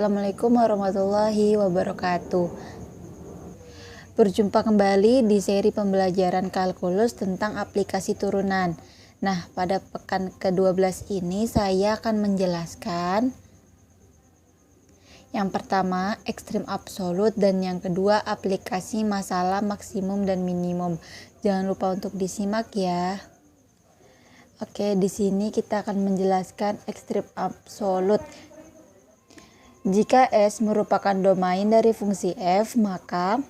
Assalamualaikum warahmatullahi wabarakatuh. Berjumpa kembali di seri pembelajaran kalkulus tentang aplikasi turunan. Nah, pada pekan ke-12 ini saya akan menjelaskan yang pertama ekstrim absolut dan yang kedua aplikasi masalah maksimum dan minimum. Jangan lupa untuk disimak ya. Oke, di sini kita akan menjelaskan ekstrim absolut. Jika S merupakan domain dari fungsi f, maka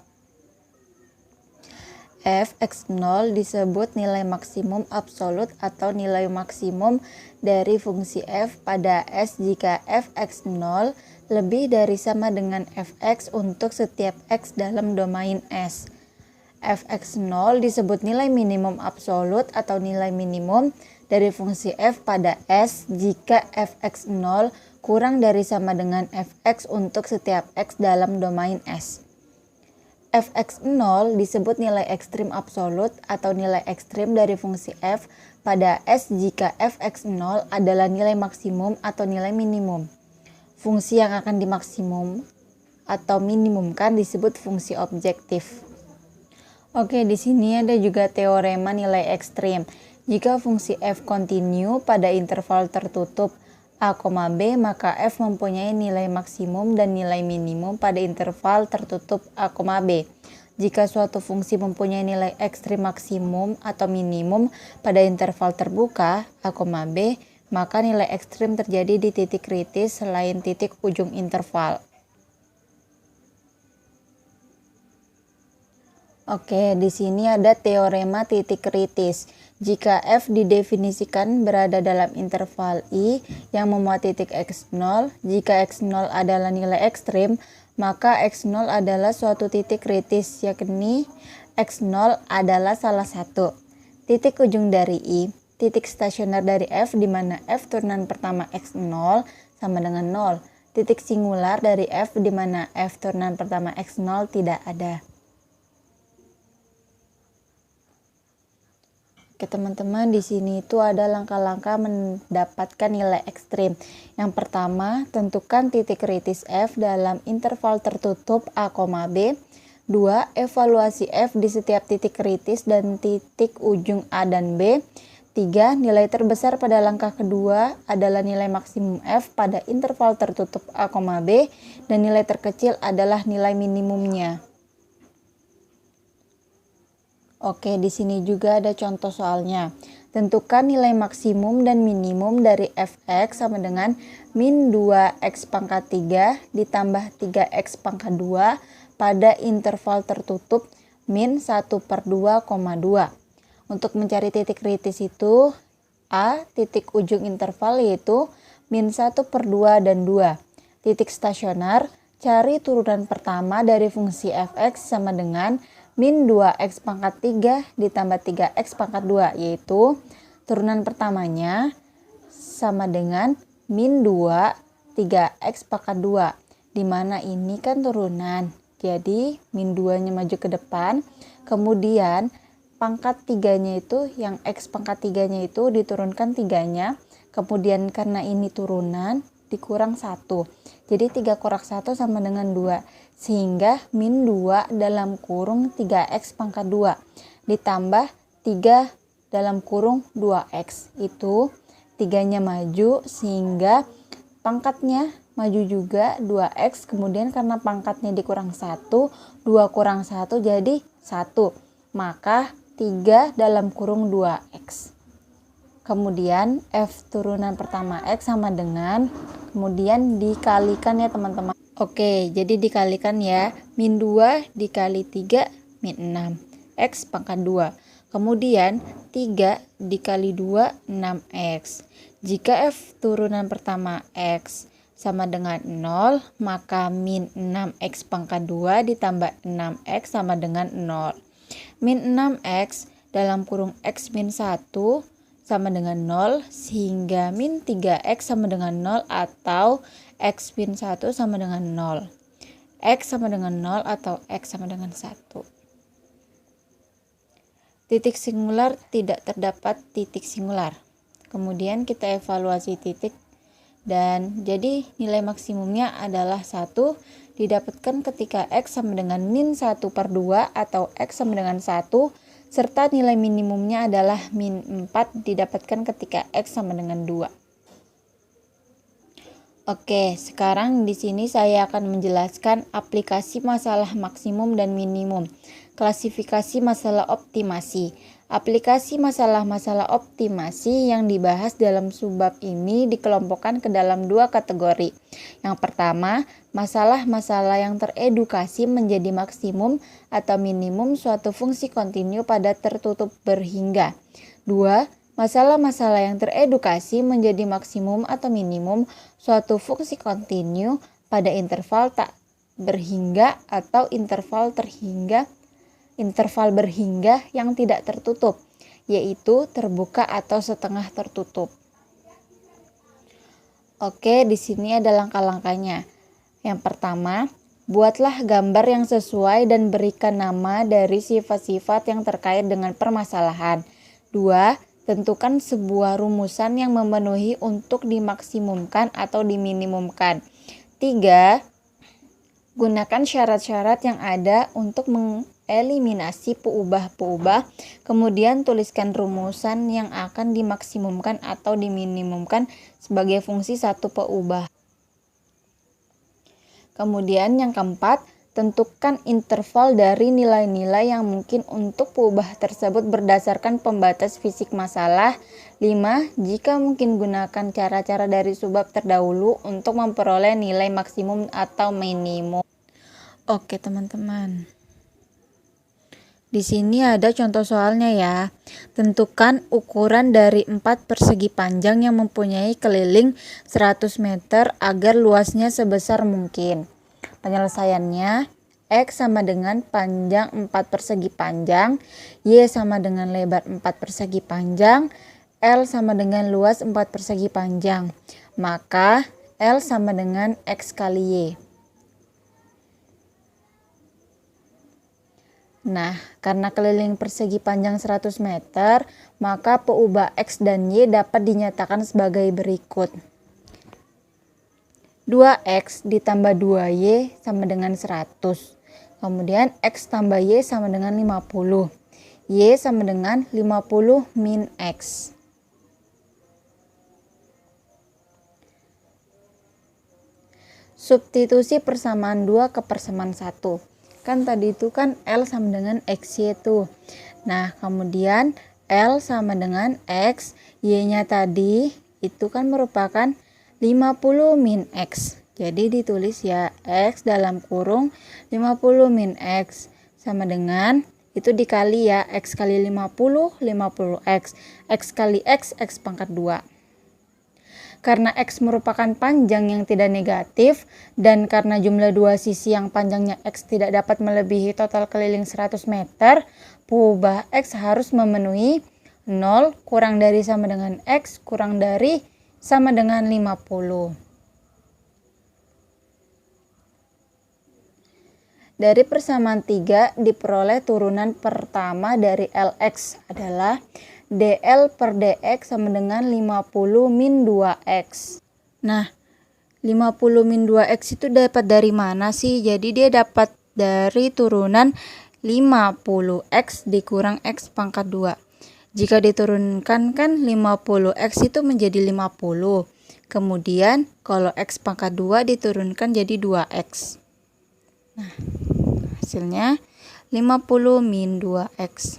f(x0) disebut nilai maksimum absolut atau nilai maksimum dari fungsi f pada S jika f(x0) lebih dari sama dengan fx untuk setiap x dalam domain S. f(x0) disebut nilai minimum absolut atau nilai minimum dari fungsi f pada S jika fx0 kurang dari sama dengan fx untuk setiap x dalam domain S. fx0 disebut nilai ekstrim absolut atau nilai ekstrim dari fungsi f pada S jika fx0 adalah nilai maksimum atau nilai minimum. Fungsi yang akan dimaksimum atau minimumkan disebut fungsi objektif. Oke, di sini ada juga teorema nilai ekstrim. Jika fungsi f kontinu pada interval tertutup a, b, maka f mempunyai nilai maksimum dan nilai minimum pada interval tertutup a, b. Jika suatu fungsi mempunyai nilai ekstrim maksimum atau minimum pada interval terbuka a, b, maka nilai ekstrim terjadi di titik kritis selain titik ujung interval. Oke, di sini ada teorema titik kritis. Jika f didefinisikan berada dalam interval I yang memuat titik x0, jika x0 adalah nilai ekstrim, maka x0 adalah suatu titik kritis, yakni x0 adalah salah satu titik ujung dari I, titik stasioner dari f di mana f turunan pertama x0 sama dengan 0, titik singular dari f di mana f turunan pertama x0 tidak ada. Oke teman-teman, di sini itu ada langkah-langkah mendapatkan nilai ekstrim. Yang pertama, tentukan titik kritis f dalam interval tertutup a, b. 2. Evaluasi f di setiap titik kritis dan titik ujung a dan b. 3. Nilai terbesar pada langkah kedua adalah nilai maksimum f pada interval tertutup a, b dan nilai terkecil adalah nilai minimumnya. Oke, di sini juga ada contoh soalnya. Tentukan nilai maksimum dan minimum dari fx sama dengan min 2x pangkat 3 ditambah 3x pangkat 2 pada interval tertutup min 1/2,2. Untuk mencari titik kritis itu A, titik ujung interval yaitu min 1/2 dan 2. Titik stasioner, cari turunan pertama dari fungsi fx sama dengan min 2x pangkat 3 ditambah 3x pangkat 2, yaitu turunan pertamanya sama dengan min 2 3x pangkat 2, dimana ini kan turunan, jadi min 2 nya maju ke depan, kemudian pangkat 3 nya itu yang x pangkat 3 nya itu diturunkan 3 nya, kemudian karena ini turunan dikurang 1, jadi 3 kurang 1 sama dengan 2, sehingga min 2 dalam kurung 3x pangkat 2 ditambah 3 dalam kurung 2x, itu 3 nya maju sehingga pangkatnya maju juga 2x, kemudian karena pangkatnya dikurang 1, 2 kurang 1 jadi 1, maka 3 dalam kurung 2x. Kemudian f turunan pertama x sama dengan, kemudian dikalikan ya teman-teman. Oke, jadi dikalikan ya, min 2 dikali 3 min 6 x pangkat 2, kemudian 3 dikali 2 6x. Jika f turunan pertama x sama dengan 0, maka min 6x pangkat 2 ditambah 6x sama dengan 0. Min 6x dalam kurung x min 1 sama dengan 0, sehingga min 3x sama dengan 0 atau x min 1 sama dengan 0. X sama dengan 0 atau x sama dengan 1. Titik singular, tidak terdapat titik singular. Kemudian kita evaluasi titik Dan jadi nilai maksimumnya adalah 1 didapatkan ketika X sama dengan min 1/2 atau X sama dengan 1, serta nilai minimumnya adalah min 4 didapatkan ketika X sama dengan 2. Oke, sekarang di sini saya akan menjelaskan aplikasi masalah maksimum dan minimum. Klasifikasi masalah optimasi. Aplikasi masalah-masalah optimasi yang dibahas dalam subbab ini dikelompokkan ke dalam 2 kategori. Yang pertama, masalah-masalah yang teredukasi menjadi maksimum atau minimum suatu fungsi kontinu pada tertutup berhingga. 2. Masalah-masalah yang teredukasi menjadi maksimum atau minimum suatu fungsi kontinu pada interval tak berhingga atau interval berhingga yang tidak tertutup, yaitu terbuka atau setengah tertutup. Oke, di sini ada langkah-langkahnya. Yang pertama, buatlah gambar yang sesuai dan berikan nama dari sifat-sifat yang terkait dengan permasalahan. 2. Tentukan sebuah rumusan yang memenuhi untuk dimaksimumkan atau diminimumkan. 3. Gunakan syarat-syarat yang ada untuk mengeliminasi peubah-peubah. Kemudian tuliskan rumusan yang akan dimaksimumkan atau diminimumkan sebagai fungsi satu peubah. Kemudian yang keempat, tentukan interval dari nilai-nilai yang mungkin untuk peubah tersebut berdasarkan pembatas fisik masalah. 5. Jika mungkin gunakan cara-cara dari subbab terdahulu untuk memperoleh nilai maksimum atau minimum. Oke teman-teman. Di sini ada contoh soalnya ya. Tentukan ukuran dari 4 persegi panjang yang mempunyai keliling 100 meter agar luasnya sebesar mungkin. Penyelesaiannya, X sama dengan panjang 4 persegi panjang, Y sama dengan lebar 4 persegi panjang, L sama dengan luas 4 persegi panjang. Maka L sama dengan X kali Y. Nah, karena keliling persegi panjang 100 meter, maka peubah X dan Y dapat dinyatakan sebagai berikut. 2X ditambah 2Y sama dengan 100. Kemudian X tambah Y sama dengan 50. Y sama dengan 50 min X. Substitusi persamaan 2 ke persamaan 1. Kan tadi itu kan L sama dengan XY tuh. Nah, kemudian L sama dengan X, Y-nya tadi itu kan merupakan 50 min X. Jadi ditulis ya X dalam kurung 50 min X sama dengan itu dikali ya X kali 50 50X. X kali X pangkat 2. Karena X merupakan panjang yang tidak negatif dan karena jumlah dua sisi yang panjangnya X tidak dapat melebihi total keliling 100 meter, peubah X harus memenuhi 0 kurang dari sama dengan X kurang dari sama dengan 50. Dari persamaan 3 diperoleh turunan pertama dari LX adalah DL per DX sama dengan 50 min 2X. Nah, 50 min 2X itu dapat dari mana sih? Jadi dia dapat dari turunan 50X dikurang X pangkat 2. Jika diturunkan kan 50X itu menjadi 50. Kemudian kalau X pangkat 2 diturunkan jadi 2X. Nah, hasilnya 50 min 2X.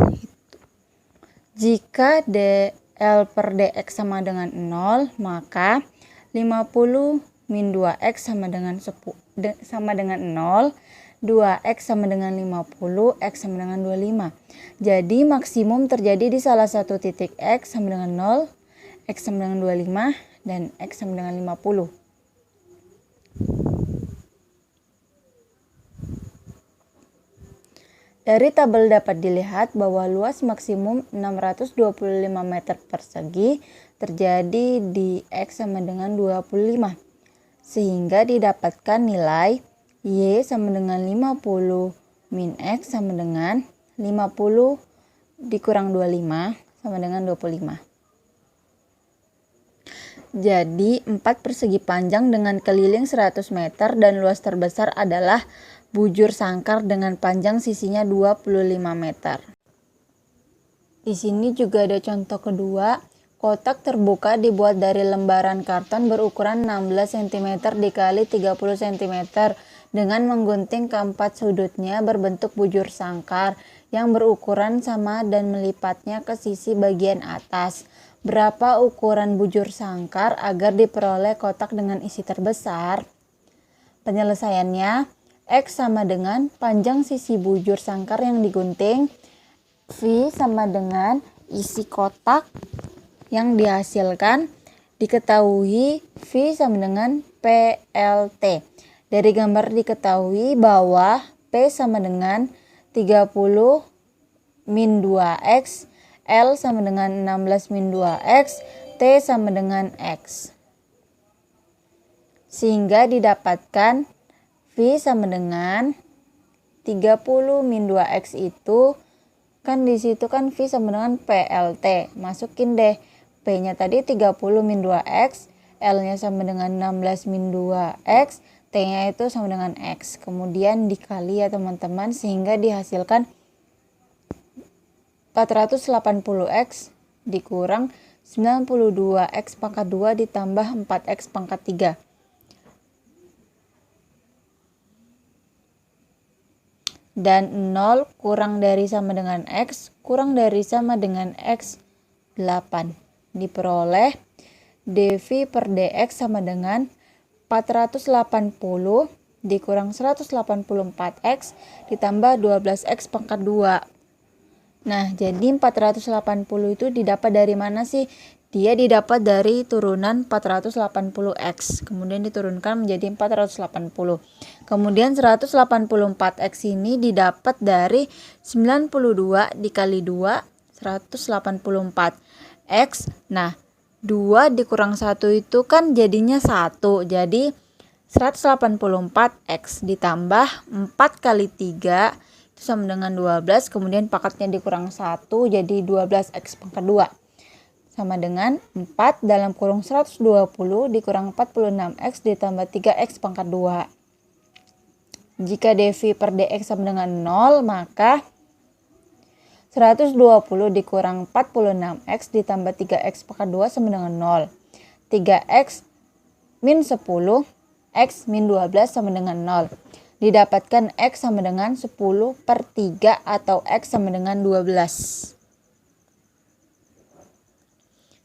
Jika DL per DX sama dengan 0, maka 50 min 2X sama dengan 0, 2X sama dengan 50, X sama dengan 25. Jadi maksimum terjadi di salah satu titik X sama dengan 0, X sama dengan 25, dan X sama dengan 50. Dari tabel dapat dilihat bahwa luas maksimum 625 meter persegi terjadi di X sama dengan 25. Sehingga didapatkan nilai Y sama dengan 50 min X sama dengan 50 dikurang 25 sama dengan 25. Jadi 4 persegi panjang dengan keliling 100 meter dan luas terbesar adalah bujur sangkar dengan panjang sisinya 25 meter. Di sini juga ada contoh kedua. Kotak terbuka dibuat dari lembaran karton berukuran 16 cm dikali 30 cm dengan menggunting keempat sudutnya berbentuk bujur sangkar yang berukuran sama dan melipatnya ke sisi bagian atas. Berapa ukuran bujur sangkar agar diperoleh kotak dengan isi terbesar? Penyelesaiannya, X sama dengan panjang sisi bujur sangkar yang digunting, V sama dengan isi kotak yang dihasilkan. Diketahui V sama dengan PLT. Dari gambar diketahui bahwa P sama dengan 30 min 2X, L sama dengan 16 min 2X, T sama dengan X. Sehingga didapatkan V sama dengan 30 min 2X itu kan di situ kan V sama dengan PLT. Masukin deh P-nya tadi 30 min 2X, L-nya sama dengan 16 min 2X, T-nya itu sama dengan X. Kemudian dikali ya teman-teman sehingga dihasilkan 480X dikurang 92X pangkat 2 ditambah 4X pangkat 3. Dan 0 kurang dari sama dengan X kurang dari sama dengan X 8. Diperoleh dV per dx sama dengan 480 dikurang 184x ditambah 12x pangkat 2. Nah, jadi 480 itu didapat dari mana sih? Dia didapat dari turunan 480x, kemudian diturunkan menjadi 480. Kemudian 184x ini didapat dari 92 dikali 2, 184x. Nah, 2 dikurang 1 itu kan jadinya 1. Jadi 184x ditambah 4 kali 3 itu sama dengan 12. Kemudian pangkatnya dikurang 1 jadi 12x pangkat 2. Sama dengan 4 dalam kurung 120 dikurang 46x ditambah 3x pangkat 2. Jika dV per dx sama dengan 0, maka 120 dikurang 46x ditambah 3x pangkat 2 sama dengan 0. 3x min 10, x min 12 sama dengan 0. Didapatkan x sama dengan 10 per 3 atau x sama dengan 12.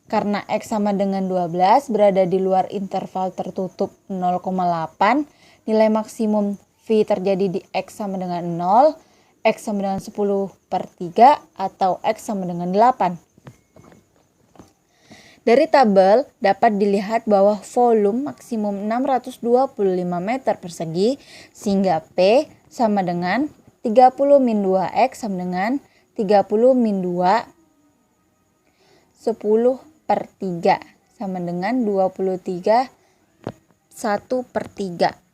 Karena X sama dengan 12 berada di luar interval tertutup 0,8, nilai maksimum V terjadi di X sama dengan 0, X sama dengan 10 per 3 atau X sama dengan 8. Dari tabel dapat dilihat bahwa volume maksimum 625 meter persegi sehingga P sama dengan 30 min 2X sama dengan 30 min 2 10 per 3 sama dengan 23 1 per 3.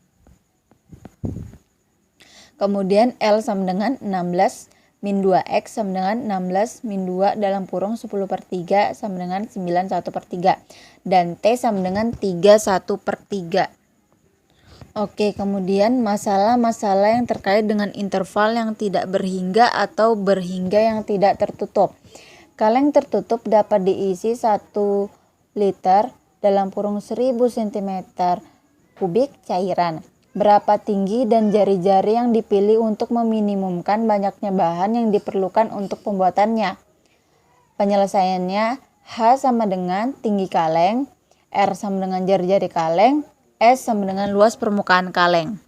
Kemudian L sama dengan 16 min 2X sama dengan 16 min 2 dalam kurung 10 per 3 sama dengan 9 1 per 3. Dan T sama dengan 3 1 per 3. Oke, kemudian masalah-masalah yang terkait dengan interval yang tidak berhingga atau berhingga yang tidak tertutup. Kaleng tertutup dapat diisi 1 liter dalam kurung 1000 cm kubik cairan. Berapa tinggi dan jari-jari yang dipilih untuk meminimumkan banyaknya bahan yang diperlukan untuk pembuatannya? Penyelesaiannya, H sama dengan tinggi kaleng, R sama dengan jari-jari kaleng, S sama dengan luas permukaan kaleng.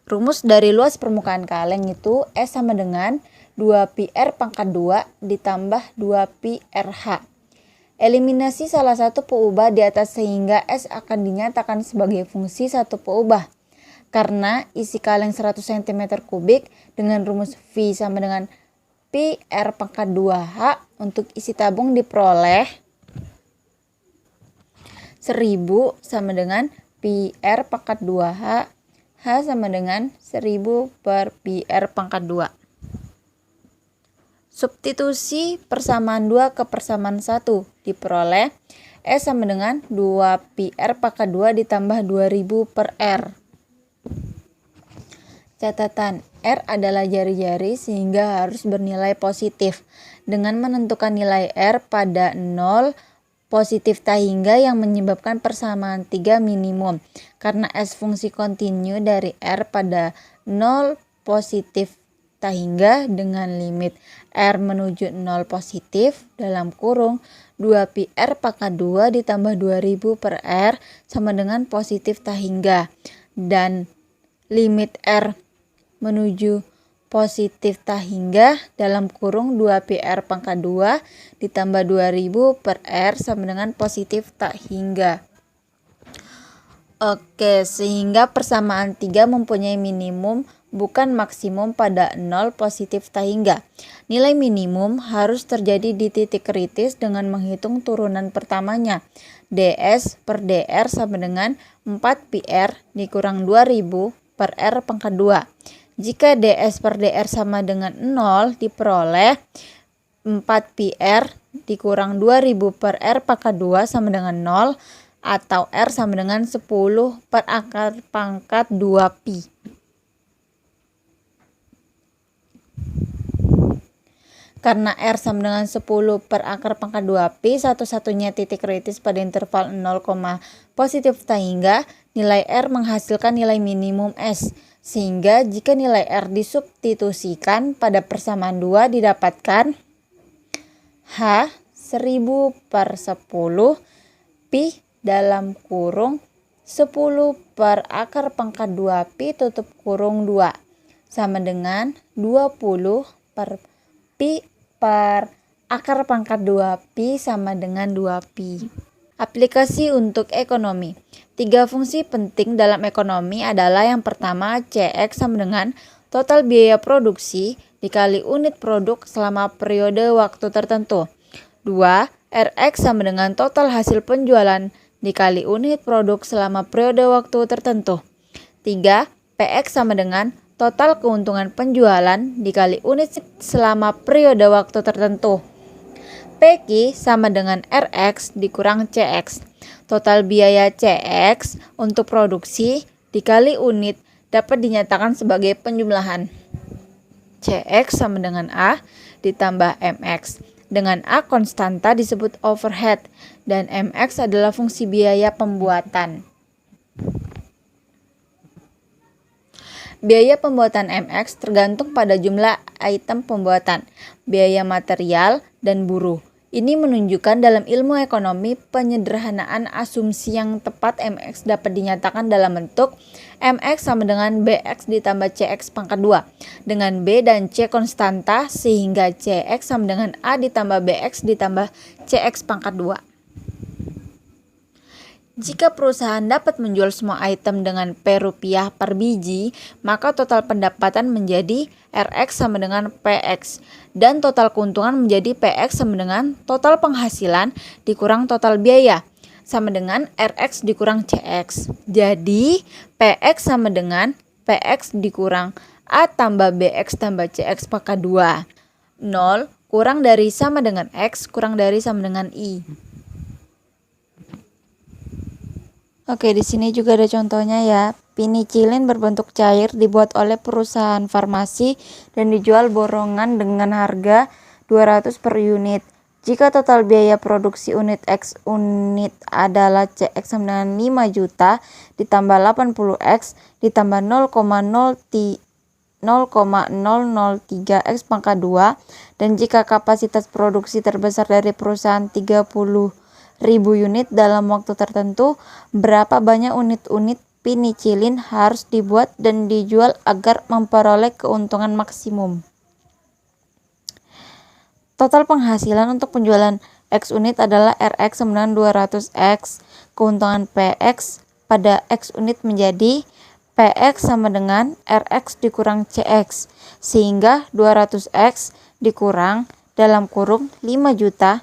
Rumus dari luas permukaan kaleng itu S sama dengan 2πr pangkat 2 ditambah 2πrh. Eliminasi salah satu peubah di atas sehingga S akan dinyatakan sebagai fungsi satu peubah. Karena isi kaleng 100 cm kubik dengan rumus V sama dengan πr pangkat 2h untuk isi tabung diperoleh 1000 sama dengan πr pangkat 2h, H sama dengan 1000 per πr pangkat 2. Substitusi persamaan 2 ke persamaan 1 diperoleh E sama dengan 2 pi R pangkat 2 ditambah 2000 per R. Catatan, R adalah jari-jari sehingga harus bernilai positif. Dengan menentukan nilai R pada 0, positif tak hingga yang menyebabkan persamaan 3 minimum. Karena S fungsi kontinu dari R pada 0 positif tak hingga dengan limit R menuju 0 positif dalam kurung 2 pi R pangkat 2 ditambah 2000 per R sama dengan positif tak hingga. Dan limit R menuju positif tak hingga dalam kurung 2 pi R pangkat 2 ditambah 2000 per R sama dengan positif tak hingga. Oke, sehingga persamaan 3 mempunyai minimum bukan maksimum pada 0 positif tak hingga. Nilai minimum harus terjadi di titik kritis dengan menghitung turunan pertamanya. ds per dr sama dengan 4 pi R dikurang 2000 per R pangkat 2. Jika ds per dr sama dengan 0, diperoleh 4 pi R dikurang 2000 per R pangkat 2 sama dengan 0, atau R sama dengan 10 per akar pangkat 2 pi. Karena R sama dengan 10 per akar pangkat 2 pi, satu-satunya titik kritis pada interval 0, positif tak hingga, nilai R menghasilkan nilai minimum S. Sehingga jika nilai R disubstitusikan pada persamaan 2 didapatkan H 1000 per 10 pi dalam kurung 10 per akar pangkat 2 pi tutup kurung 2 sama dengan 20 per pi per akar pangkat 2 pi sama dengan 2 pi. Aplikasi untuk ekonomi. 3 fungsi penting dalam ekonomi adalah yang pertama CX sama dengan total biaya produksi dikali unit produk selama periode waktu tertentu. 2. RX sama dengan total hasil penjualan dikali unit produk selama periode waktu tertentu. 3. PX sama dengan total keuntungan penjualan dikali unit selama periode waktu tertentu. PQ sama dengan RX dikurang CX. Total biaya CX untuk produksi dikali unit dapat dinyatakan sebagai penjumlahan. CX sama dengan A ditambah MX. Dengan A konstanta disebut overhead dan MX adalah fungsi biaya pembuatan. Biaya pembuatan MX tergantung pada jumlah item pembuatan, biaya material, dan buruh. Ini menunjukkan dalam ilmu ekonomi penyederhanaan asumsi yang tepat MX dapat dinyatakan dalam bentuk MX sama dengan BX ditambah CX pangkat 2 dengan B dan C konstanta sehingga CX sama dengan A ditambah BX ditambah CX pangkat 2. Jika perusahaan dapat menjual semua item dengan P rupiah per biji, maka total pendapatan menjadi RX sama dengan PX dan total keuntungan menjadi PX sama dengan total penghasilan dikurang total biaya sama dengan RX dikurang CX. Jadi PX sama dengan PX dikurang A tambah BX tambah CX pangkat 2. 0 kurang dari sama dengan X kurang dari sama dengan I. Oke, di sini juga ada contohnya ya. Penicillin berbentuk cair dibuat oleh perusahaan farmasi dan dijual borongan dengan harga 200 per unit. Jika total biaya produksi unit X unit adalah CX sama dengan 5 juta ditambah 80X ditambah 0,003 X pangkat 2 dan jika kapasitas produksi terbesar dari perusahaan 30.000 unit dalam waktu tertentu, berapa banyak unit-unit penicillin harus dibuat dan dijual agar memperoleh keuntungan maksimum. Total penghasilan untuk penjualan X unit adalah RX sama dengan 200X. Keuntungan PX pada X unit menjadi PX sama dengan RX dikurang CX. Sehingga 200X dikurang dalam kurung 5 juta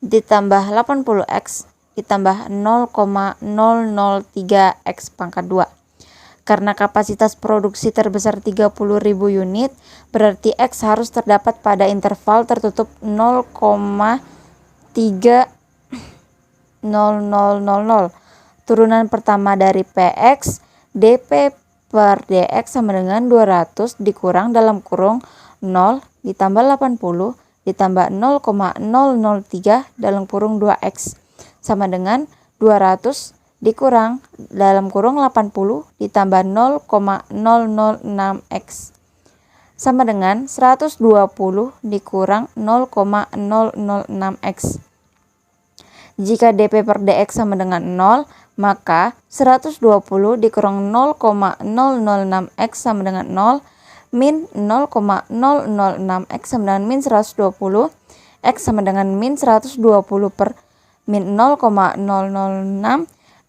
ditambah 80X ditambah 0,003 X pangkat 2. Karena kapasitas produksi terbesar 30.000 unit, berarti X harus terdapat pada interval tertutup 0,3 Turunan pertama dari PX, DP per DX sama dengan 200 dikurang dalam kurung 0 ditambah 80 ditambah 0,003 dalam kurung 2X sama dengan 200 dikurang dalam kurung 80 ditambah 0,006X sama dengan 120 dikurang 0,006X. Jika DP per DX sama dengan 0, maka 120 dikurang 0,006X sama dengan 0, min 0,006X sama dengan min 120, X sama dengan min 120 per min 0,006,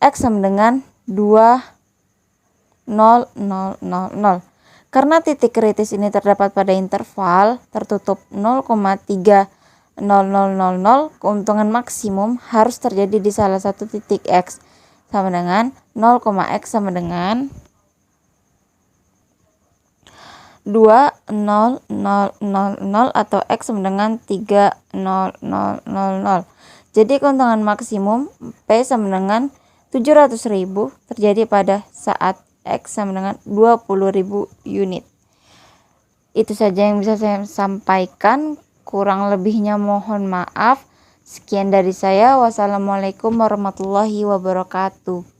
X sama dengan 2,0000. Karena titik kritis ini terdapat pada interval tertutup 0,30000, keuntungan maksimum harus terjadi di salah satu titik X sama dengan 0,x sama dengan 2,0000 atau X sama dengan 3,0000. Jadi keuntungan maksimum P sama dengan 700.000 terjadi pada saat X sama dengan 20.000 unit. Itu saja yang bisa saya sampaikan. Kurang lebihnya mohon maaf. Sekian dari saya. Wassalamualaikum warahmatullahi wabarakatuh.